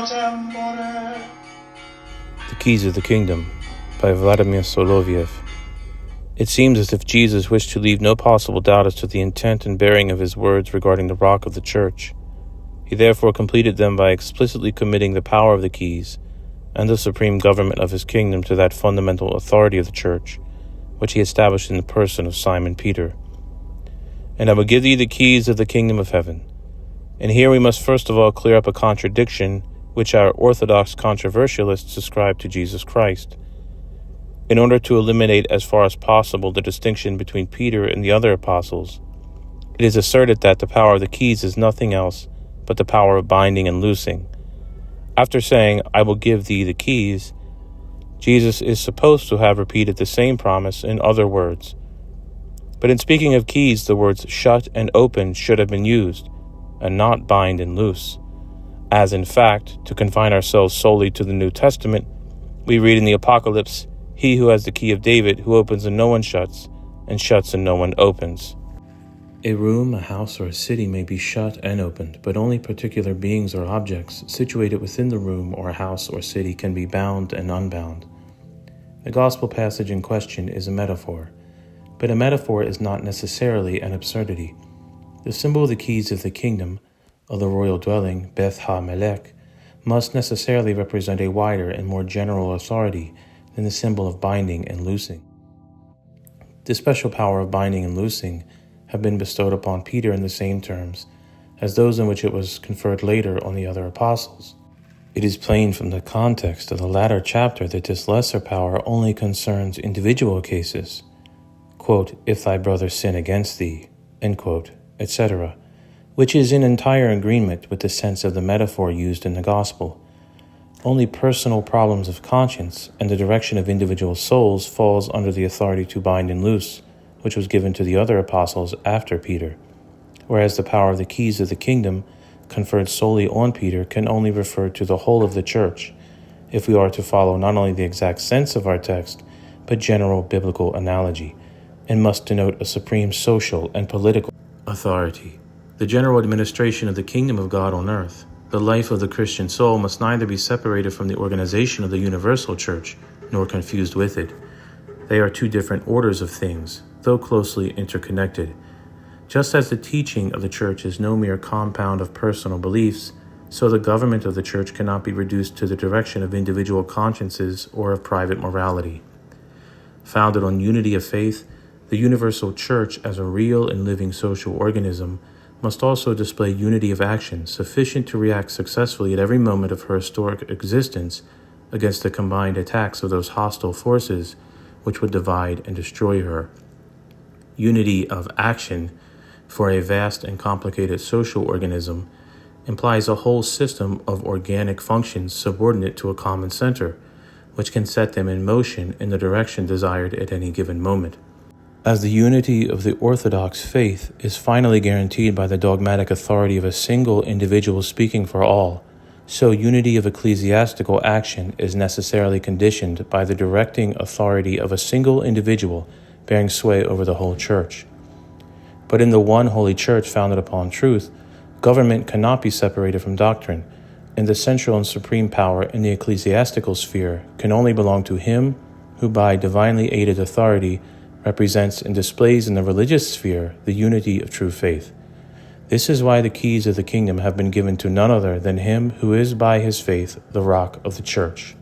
Tempore. The Keys of the Kingdom by Vladimir Soloviev. It seems as if Jesus wished to leave no possible doubt as to the intent and bearing of his words regarding the rock of the church. He therefore completed them by explicitly committing the power of the keys and the supreme government of his kingdom to that fundamental authority of the church, which he established in the person of Simon Peter. And I will give thee the keys of the kingdom of heaven. And here we must first of all clear up a contradiction which our Orthodox controversialists ascribe to Jesus Christ. In order to eliminate as far as possible the distinction between Peter and the other apostles, it is asserted that the power of the keys is nothing else but the power of binding and loosing. After saying, I will give thee the keys, Jesus is supposed to have repeated the same promise in other words. But in speaking of keys, the words shut and open should have been used, and not bind and loose. As in fact, to confine ourselves solely to the New Testament, we read in the Apocalypse, He who has the key of David, who opens and no one shuts, and shuts and no one opens. A room, a house, or a city may be shut and opened, but only particular beings or objects situated within the room or house or city can be bound and unbound. The gospel passage in question is a metaphor, but a metaphor is not necessarily an absurdity. The symbol of the keys of the kingdom, of the royal dwelling, Beth Ha-Melech, must necessarily represent a wider and more general authority than the symbol of binding and loosing. The special power of binding and loosing have been bestowed upon Peter in the same terms as those in which it was conferred later on the other apostles. It is plain from the context of the latter chapter that this lesser power only concerns individual cases, quote, if thy brother sin against thee, end quote, etc., which is in entire agreement with the sense of the metaphor used in the gospel. Only personal problems of conscience and the direction of individual souls falls under the authority to bind and loose, which was given to the other apostles after Peter, whereas the power of the keys of the kingdom conferred solely on Peter can only refer to the whole of the church, if we are to follow not only the exact sense of our text, but general biblical analogy, and must denote a supreme social and political authority. The general administration of the kingdom of God on earth, the life of the Christian soul, must neither be separated from the organization of the universal church, nor confused with it. They are two different orders of things, though closely interconnected. Just as the teaching of the church is no mere compound of personal beliefs, so the government of the church cannot be reduced to the direction of individual consciences or of private morality. Founded on unity of faith, the universal church as a real and living social organism must also display unity of action sufficient to react successfully at every moment of her historic existence against the combined attacks of those hostile forces which would divide and destroy her. Unity of action for a vast and complicated social organism implies a whole system of organic functions subordinate to a common center, which can set them in motion in the direction desired at any given moment. As the unity of the Orthodox faith is finally guaranteed by the dogmatic authority of a single individual speaking for all, so unity of ecclesiastical action is necessarily conditioned by the directing authority of a single individual bearing sway over the whole church. But in the one holy church founded upon truth, government cannot be separated from doctrine, and the central and supreme power in the ecclesiastical sphere can only belong to him who by divinely aided authority represents and displays in the religious sphere the unity of true faith. This is why the keys of the kingdom have been given to none other than him who is by his faith the rock of the church.